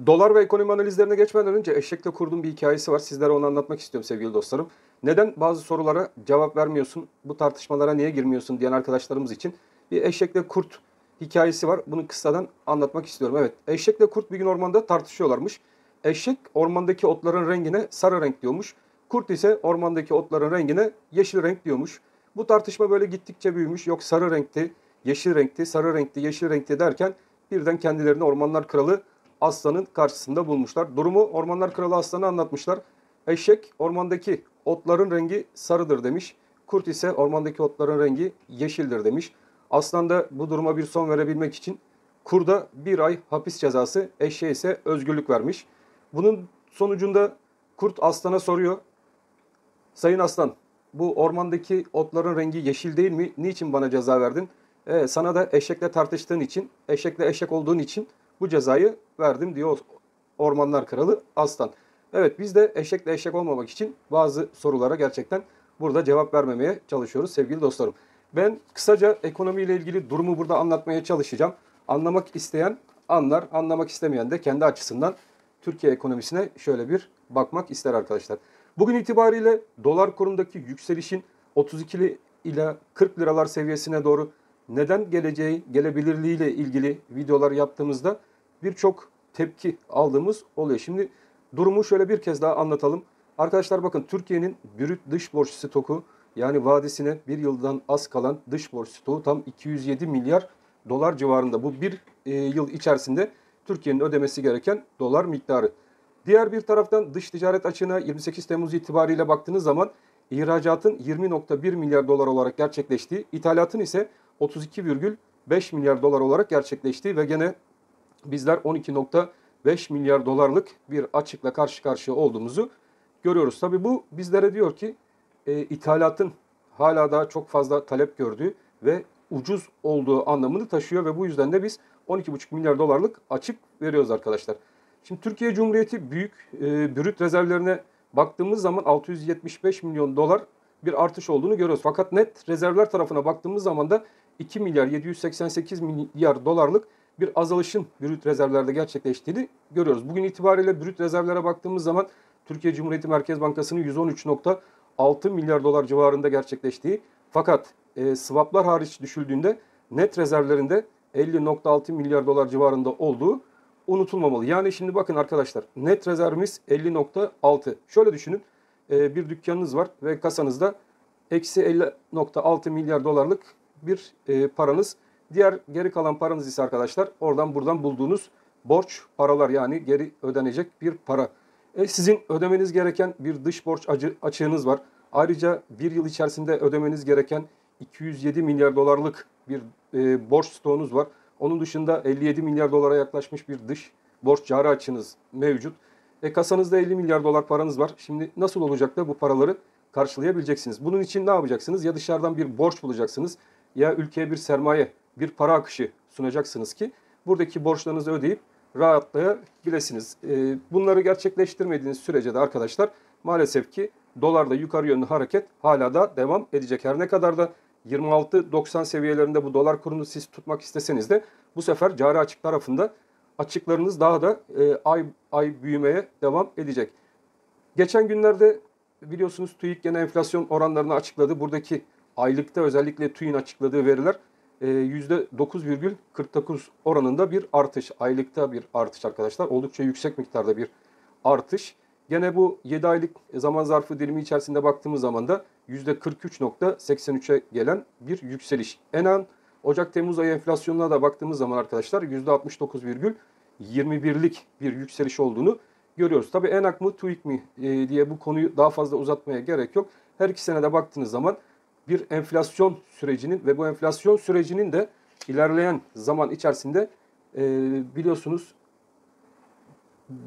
Dolar ve ekonomi analizlerine geçmeden önce eşekle kurduğum bir hikayesi var. Sizlere onu anlatmak istiyorum sevgili dostlarım. Neden bazı sorulara cevap vermiyorsun, bu tartışmalara niye girmiyorsun diyen arkadaşlarımız için bir eşekle kurt hikayesi var. Bunu kısadan anlatmak istiyorum. Evet, eşekle kurt bir gün ormanda tartışıyorlarmış. Eşek ormandaki otların rengine sarı renk diyormuş. Kurt ise ormandaki otların rengine yeşil renk diyormuş. Bu tartışma böyle gittikçe büyümüş. Yok sarı renkti, yeşil renkti, sarı renkti, yeşil renkti derken birden kendilerini Ormanlar Kralı Aslan'ın karşısında bulmuşlar. Durumu Ormanlar Kralı Aslan'a anlatmışlar. Eşek ormandaki otların rengi sarıdır demiş. Kurt ise ormandaki otların rengi yeşildir demiş. Aslan da bu duruma bir son verebilmek için kurda 1 ay hapis cezası, eşeğe ise özgürlük vermiş. Bunun sonucunda kurt aslana soruyor. Sayın Aslan, bu ormandaki otların rengi yeşil değil mi? Niçin bana ceza verdin? Sana da eşekle tartıştığın için, eşekle eşek olduğun için bu cezayı verdim diyor Ormanlar Kralı Aslan. Evet, biz de eşekle eşek olmamak için bazı sorulara gerçekten burada cevap vermemeye çalışıyoruz sevgili dostlarım. Ben kısaca ekonomiyle ilgili durumu burada anlatmaya çalışacağım. Anlamak isteyen anlar, anlamak istemeyen de kendi açısından Türkiye ekonomisine şöyle bir bakmak ister arkadaşlar. Bugün itibariyle dolar kurundaki yükselişin 32 ila 40 liralar seviyesine doğru neden geleceği, gelebilirliğiyle ilgili videolar yaptığımızda birçok tepki aldığımız oluyor. Şimdi durumu şöyle bir kez daha anlatalım. Arkadaşlar bakın, Türkiye'nin brüt dış borç stoku, yani vadesine bir yıldan az kalan dış borç stoğu tam 207 milyar dolar civarında. Bu bir yıl içerisinde Türkiye'nin ödemesi gereken dolar miktarı. Diğer bir taraftan dış ticaret açığına 28 Temmuz itibariyle baktığınız zaman ihracatın 20,1 milyar dolar olarak gerçekleştiği, ithalatın ise 32,5 milyar dolar olarak gerçekleştiği ve gene bizler 12,5 milyar dolarlık bir açıkla karşı karşıya olduğumuzu görüyoruz. Tabii bu bizlere diyor ki ithalatın hala daha çok fazla talep gördüğü ve ucuz olduğu anlamını taşıyor ve bu yüzden de biz 12,5 milyar dolarlık açık veriyoruz arkadaşlar. Şimdi Türkiye Cumhuriyeti büyük brüt rezervlerine baktığımız zaman 675 milyon dolar bir artış olduğunu görüyoruz. Fakat net rezervler tarafına baktığımız zaman da 2 milyar 788 milyar dolarlık bir azalışın brüt rezervlerde gerçekleştiğini görüyoruz. Bugün itibariyle brüt rezervlere baktığımız zaman Türkiye Cumhuriyeti Merkez Bankası'nın 113,6 milyar dolar civarında gerçekleştiği, fakat swaplar hariç düşüldüğünde net rezervlerinde 50,6 milyar dolar civarında olduğu unutulmamalı. Yani şimdi bakın arkadaşlar, net rezervimiz 50,6. Şöyle düşünün, bir dükkanınız var ve kasanızda eksi 50,6 milyar dolarlık bir paranız. Diğer geri kalan paranız ise arkadaşlar oradan buradan bulduğunuz borç paralar, yani geri ödenecek bir para. Sizin ödemeniz gereken bir dış borç açığınız var. Ayrıca bir yıl içerisinde ödemeniz gereken 207 milyar dolarlık bir borç stoğunuz var. Onun dışında 57 milyar dolara yaklaşmış bir dış borç cari açığınız mevcut. Kasanızda 50 milyar dolar paranız var. Şimdi nasıl olacak da bu paraları karşılayabileceksiniz? Bunun için ne yapacaksınız? Ya dışarıdan bir borç bulacaksınız, ya ülkeye bir sermaye, bir para akışı sunacaksınız ki buradaki borçlarınızı ödeyip rahatlayabilirsiniz. Bunları gerçekleştirmediğiniz sürece de arkadaşlar maalesef ki dolarda yukarı yönlü hareket hala da devam edecek. Her ne kadar da 26.90 seviyelerinde bu dolar kurunu siz tutmak isteseniz de bu sefer cari açık tarafında açıklarınız daha da ay büyümeye devam edecek. Geçen günlerde biliyorsunuz TÜİK gene enflasyon oranlarını açıkladı. Buradaki aylıkta özellikle TÜİK'in açıkladığı veriler %9,49 oranında bir artış. Aylıkta bir artış arkadaşlar. Oldukça yüksek miktarda bir artış. Gene bu 7 aylık zaman zarfı dilimi içerisinde baktığımız zaman da %43,83'e gelen bir yükseliş. En az Ocak-Temmuz ayı enflasyonuna da baktığımız zaman arkadaşlar %69,21'lik bir yükseliş olduğunu görüyoruz. Tabii ENAK mı TÜİK mi diye bu konuyu daha fazla uzatmaya gerek yok. Her ikisine de baktığınız zaman bir enflasyon sürecinin ve bu enflasyon sürecinin de ilerleyen zaman içerisinde biliyorsunuz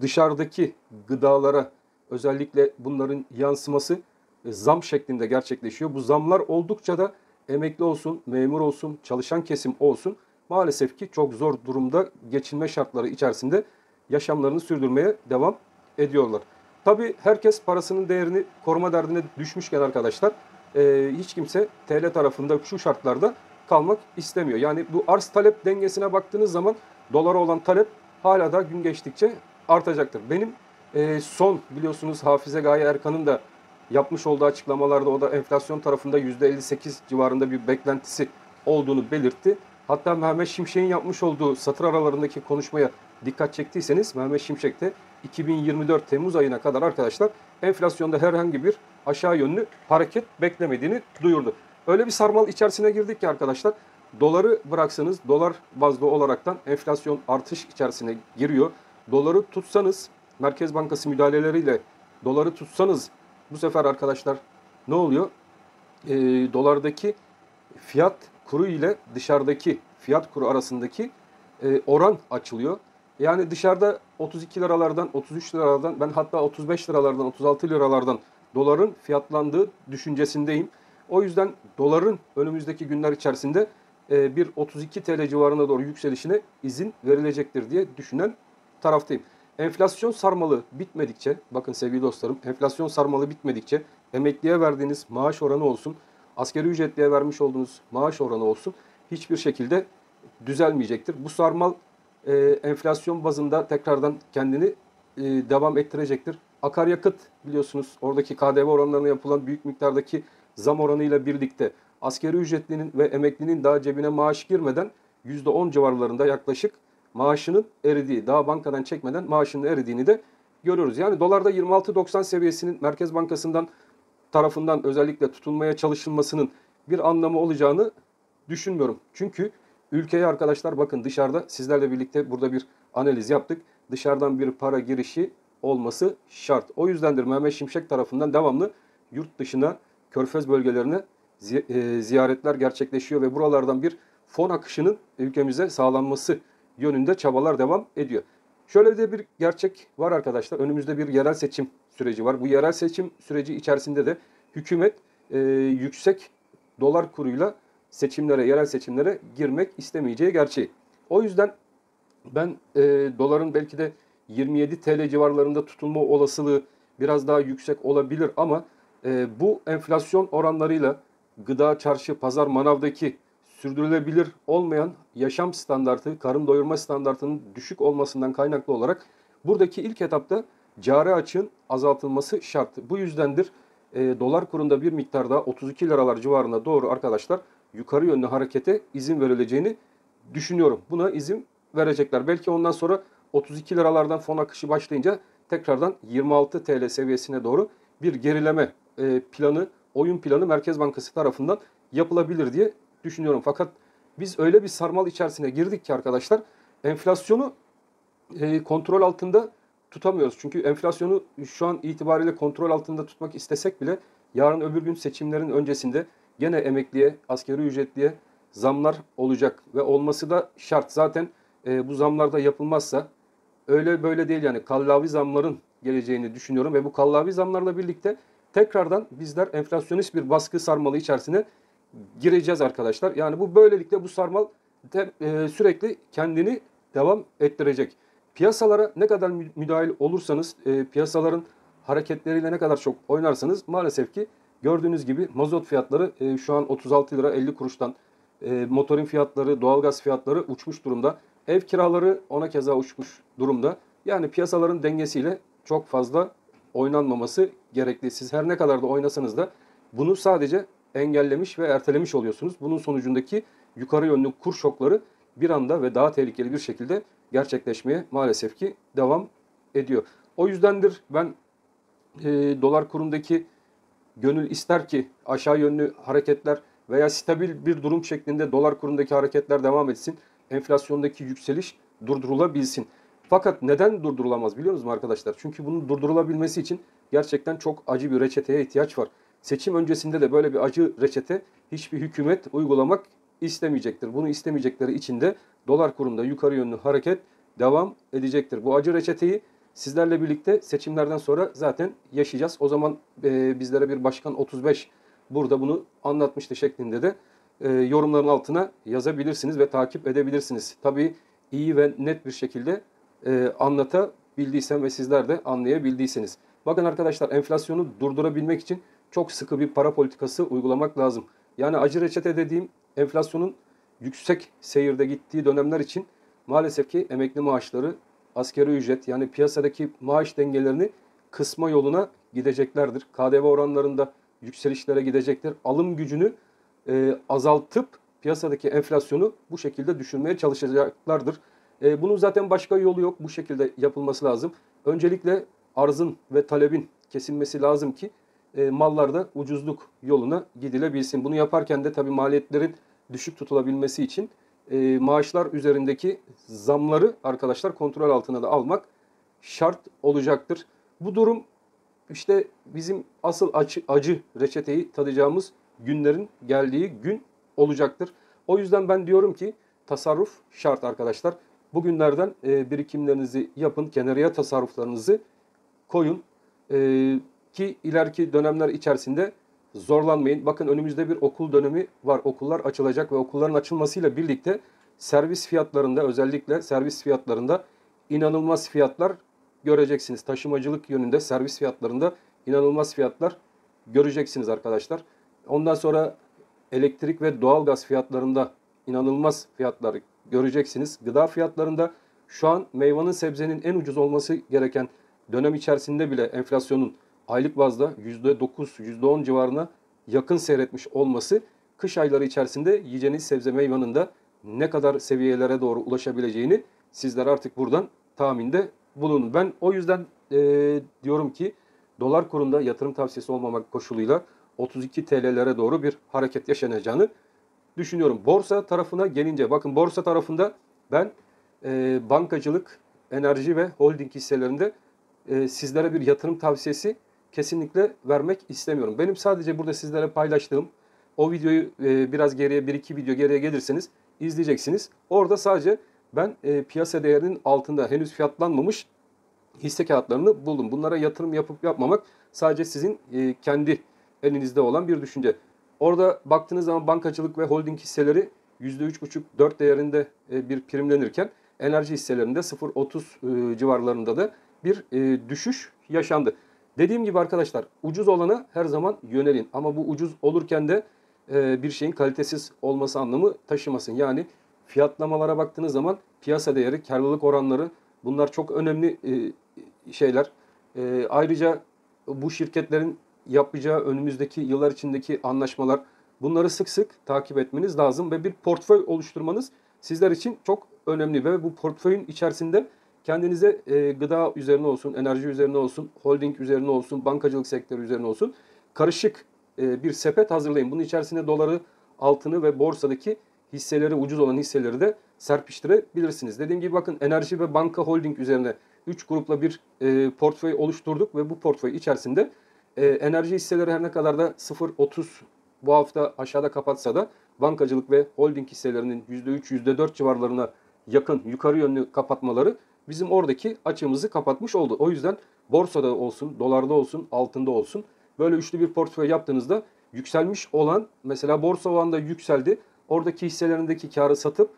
dışarıdaki gıdalara özellikle bunların yansıması zam şeklinde gerçekleşiyor. Bu zamlar oldukça da emekli olsun, memur olsun, çalışan kesim olsun maalesef ki çok zor durumda, geçinme şartları içerisinde yaşamlarını sürdürmeye devam ediyorlar. Tabii herkes parasının değerini koruma derdine düşmüşken arkadaşlar hiç kimse TL tarafında şu şartlarda kalmak istemiyor. Yani bu arz talep dengesine baktığınız zaman dolara olan talep hala da gün geçtikçe artacaktır. Benim son biliyorsunuz Hafize Gaye Erkan'ın da yapmış olduğu açıklamalarda o da enflasyon tarafında %58 civarında bir beklentisi olduğunu belirtti. Hatta Mehmet Şimşek'in yapmış olduğu satır aralarındaki konuşmaya dikkat çektiyseniz Mehmet Şimşek de 2024 Temmuz ayına kadar arkadaşlar enflasyonda herhangi bir aşağı yönlü hareket beklemediğini duyurdu. Öyle bir sarmal içerisine girdik ki arkadaşlar doları bıraksanız dolar bazlı olaraktan enflasyon artış içerisine giriyor. Doları tutsanız Merkez Bankası müdahaleleriyle doları tutsanız bu sefer arkadaşlar ne oluyor? Dolardaki fiyat kuru ile dışarıdaki fiyat kuru arasındaki oran açılıyor. Yani dışarıda 32 liralardan, 33 liralardan, ben hatta 35 liralardan, 36 liralardan doların fiyatlandığı düşüncesindeyim. O yüzden doların önümüzdeki günler içerisinde bir 32 TL civarına doğru yükselişine izin verilecektir diye düşünen taraftayım. Enflasyon sarmalı bitmedikçe, bakın sevgili dostlarım, enflasyon sarmalı bitmedikçe emekliye verdiğiniz maaş oranı olsun, asgari ücretliye vermiş olduğunuz maaş oranı olsun hiçbir şekilde düzelmeyecektir. Bu sarmal enflasyon bazında tekrardan kendini devam ettirecektir. Akaryakıt biliyorsunuz oradaki KDV oranlarına yapılan büyük miktardaki zam oranıyla birlikte asgari ücretlinin ve emeklinin daha cebine maaş girmeden %10 civarlarında yaklaşık maaşının eridiği, daha bankadan çekmeden maaşının eridiğini de görüyoruz. Yani dolarda 26.90 seviyesinin Merkez Bankası'ndan tarafından özellikle tutulmaya çalışılmasının bir anlamı olacağını düşünmüyorum. Çünkü ülkeye arkadaşlar bakın dışarıda sizlerle birlikte burada bir analiz yaptık. Dışarıdan bir para girişi olması şart. O yüzdendir Mehmet Şimşek tarafından devamlı yurt dışına, körfez bölgelerine ziyaretler gerçekleşiyor ve buralardan bir fon akışının ülkemize sağlanması yönünde çabalar devam ediyor. Şöyle de bir gerçek var arkadaşlar. Önümüzde bir yerel seçim süreci var. Bu yerel seçim süreci içerisinde de hükümet yüksek dolar kuruyla seçimlere, yerel seçimlere girmek istemeyeceği gerçeği. O yüzden ben doların belki de 27 TL civarlarında tutulma olasılığı biraz daha yüksek olabilir ama bu enflasyon oranlarıyla gıda, çarşı, pazar, manavdaki sürdürülebilir olmayan yaşam standartı, karın doyurma standartının düşük olmasından kaynaklı olarak buradaki ilk etapta cari açığın azaltılması şart. Bu yüzdendir dolar kurunda bir miktar daha 32 liralar civarına doğru arkadaşlar yukarı yönlü harekete izin verileceğini düşünüyorum. Buna izin verecekler. Belki ondan sonra 32 liralardan fon akışı başlayınca tekrardan 26 TL seviyesine doğru bir gerileme planı, oyun planı Merkez Bankası tarafından yapılabilir diye düşünüyorum. Fakat biz öyle bir sarmal içerisine girdik ki arkadaşlar enflasyonu kontrol altında tutamıyoruz. Çünkü enflasyonu şu an itibariyle kontrol altında tutmak istesek bile yarın öbür gün seçimlerin öncesinde gene emekliye, asgari ücretliye zamlar olacak ve olması da şart. Zaten bu zamlar da yapılmazsa öyle böyle değil yani kallavi zamların geleceğini düşünüyorum ve bu kallavi zamlarla birlikte tekrardan bizler enflasyonist bir baskı sarmalı içerisine gireceğiz arkadaşlar. Yani bu böylelikle bu sarmal sürekli kendini devam ettirecek. Piyasalara ne kadar müdahil olursanız, piyasaların hareketleriyle ne kadar çok oynarsanız maalesef ki gördüğünüz gibi mazot fiyatları şu an 36 lira 50 kuruştan, motorin fiyatları, doğalgaz fiyatları uçmuş durumda. Ev kiraları ona keza uçmuş durumda. Yani piyasaların dengesiyle çok fazla oynanmaması gerekli. Siz her ne kadar da oynasanız da bunu sadece engellemiş ve ertelemiş oluyorsunuz. Bunun sonucundaki yukarı yönlü kur şokları bir anda ve daha tehlikeli bir şekilde gerçekleşmeye maalesef ki devam ediyor. O yüzdendir ben dolar kurundaki gönül ister ki aşağı yönlü hareketler veya stabil bir durum şeklinde dolar kurundaki hareketler devam etsin. Enflasyondaki yükseliş durdurulabilsin. Fakat neden durdurulamaz biliyor musunuz arkadaşlar? Çünkü bunun durdurulabilmesi için gerçekten çok acı bir reçeteye ihtiyaç var. Seçim öncesinde de böyle bir acı reçete hiçbir hükümet uygulamak istemeyecektir. Bunu istemeyecekleri için de dolar kurunda yukarı yönlü hareket devam edecektir. Bu acı reçeteyi sizlerle birlikte seçimlerden sonra zaten yaşayacağız. O zaman bizlere bir Başkan 35 burada bunu anlatmıştı şeklinde de yorumların altına yazabilirsiniz ve takip edebilirsiniz. Tabii iyi ve net bir şekilde anlatabildiysem ve sizler de anlayabildiyseniz. Bakın arkadaşlar enflasyonu durdurabilmek için çok sıkı bir para politikası uygulamak lazım. Yani acı reçete dediğim enflasyonun yüksek seyirde gittiği dönemler için maalesef ki emekli maaşları, asgari ücret yani piyasadaki maaş dengelerini kısma yoluna gideceklerdir. KDV oranlarında yükselişlere gidecektir. Alım gücünü azaltıp piyasadaki enflasyonu bu şekilde düşürmeye çalışacaklardır. Bunun zaten başka yolu yok. Bu şekilde yapılması lazım. Öncelikle arzın ve talebin kesilmesi lazım ki mallarda ucuzluk yoluna gidilebilsin. Bunu yaparken de tabii maliyetlerin düşük tutulabilmesi için maaşlar üzerindeki zamları arkadaşlar kontrol altına da almak şart olacaktır. Bu durum işte bizim asıl acı reçeteyi tadacağımız günlerin geldiği gün olacaktır. O yüzden ben diyorum ki tasarruf şart arkadaşlar. Bugünlerden birikimlerinizi yapın, kenarıya tasarruflarınızı koyun ki ileriki dönemler içerisinde zorlanmayın. Bakın önümüzde bir okul dönemi var. Okullar açılacak ve okulların açılmasıyla birlikte servis fiyatlarında özellikle servis fiyatlarında inanılmaz fiyatlar göreceksiniz. Taşımacılık yönünde servis fiyatlarında inanılmaz fiyatlar göreceksiniz arkadaşlar. Ondan sonra elektrik ve doğalgaz fiyatlarında inanılmaz fiyatlar göreceksiniz. Gıda fiyatlarında şu an meyvanın sebzenin en ucuz olması gereken dönem içerisinde bile enflasyonun aylık bazda %9, %10 civarına yakın seyretmiş olması kış ayları içerisinde yiyeceğiniz sebze meyvanın da ne kadar seviyelere doğru ulaşabileceğini sizler artık buradan tahminde bulunun. Ben o yüzden diyorum ki dolar kurunda yatırım tavsiyesi olmamak koşuluyla 32 TL'lere doğru bir hareket yaşanacağını düşünüyorum. Borsa tarafına gelince bakın borsa tarafında ben bankacılık, enerji ve holding hisselerinde sizlere bir yatırım tavsiyesi kesinlikle vermek istemiyorum. Benim sadece burada sizlere paylaştığım o videoyu biraz geriye 1-2 video geriye gelirseniz izleyeceksiniz. Orada sadece ben piyasa değerinin altında henüz fiyatlanmamış hisse kağıtlarını buldum. Bunlara yatırım yapıp yapmamak sadece sizin kendi elinizde olan bir düşünce. Orada baktığınız zaman bankacılık ve holding hisseleri %3,5-4 değerinde bir primlenirken enerji hisselerinde 0,30 civarlarında da bir düşüş yaşandı. Dediğim gibi arkadaşlar ucuz olana her zaman yönelin. Ama bu ucuz olurken de bir şeyin kalitesiz olması anlamı taşımasın. Yani fiyatlamalara baktığınız zaman piyasa değeri, karlılık oranları bunlar çok önemli şeyler. Ayrıca bu şirketlerin yapacağı önümüzdeki yıllar içindeki anlaşmalar bunları sık sık takip etmeniz lazım ve bir portföy oluşturmanız sizler için çok önemli ve bu portföyün içerisinde kendinize gıda üzerine olsun, enerji üzerine olsun, holding üzerine olsun, bankacılık sektörü üzerine olsun karışık bir sepet hazırlayın. Bunun içerisine doları, altını ve borsadaki hisseleri, ucuz olan hisseleri de serpiştirebilirsiniz. Dediğim gibi bakın enerji ve banka holding üzerine 3 grupla bir portföy oluşturduk ve bu portföy içerisinde enerji hisseleri her ne kadar da 0,30 bu hafta aşağıda kapatsa da bankacılık ve holding hisselerinin %3, %4 civarlarına yakın yukarı yönlü kapatmaları bizim oradaki açığımızı kapatmış oldu. O yüzden borsada olsun, dolarda olsun, altında olsun böyle üçlü bir portföy yaptığınızda yükselmiş olan mesela borsa o anda yükseldi. Oradaki hisselerindeki karı satıp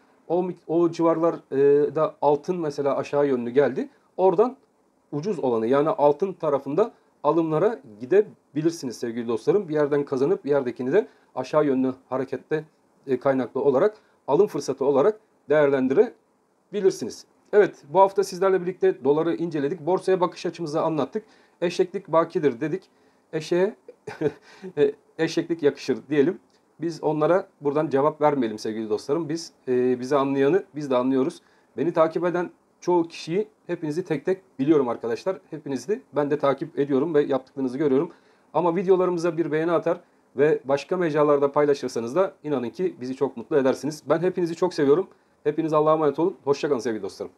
o civarlarda altın mesela aşağı yönlü geldi. Oradan ucuz olanı yani altın tarafında alımlara gidebilirsiniz sevgili dostlarım. Bir yerden kazanıp bir yerdekini de aşağı yönlü harekette kaynaklı olarak alım fırsatı olarak değerlendirebilirsiniz. Evet bu hafta sizlerle birlikte doları inceledik. Borsaya bakış açımızı anlattık. Eşeklik bakidir dedik. Eşeğe eşeklik yakışır diyelim. Biz onlara buradan cevap vermeyelim sevgili dostlarım. Biz bizi anlayanı biz de anlıyoruz. Beni takip eden çoğu kişiyi hepinizi tek tek biliyorum arkadaşlar. Hepinizi ben de takip ediyorum ve yaptıklarınızı görüyorum. Ama videolarımıza bir beğeni atar ve başka mecralarda paylaşırsanız da inanın ki bizi çok mutlu edersiniz. Ben hepinizi çok seviyorum. Hepiniz Allah'a emanet olun. Hoşça kalın sevgili dostlarım.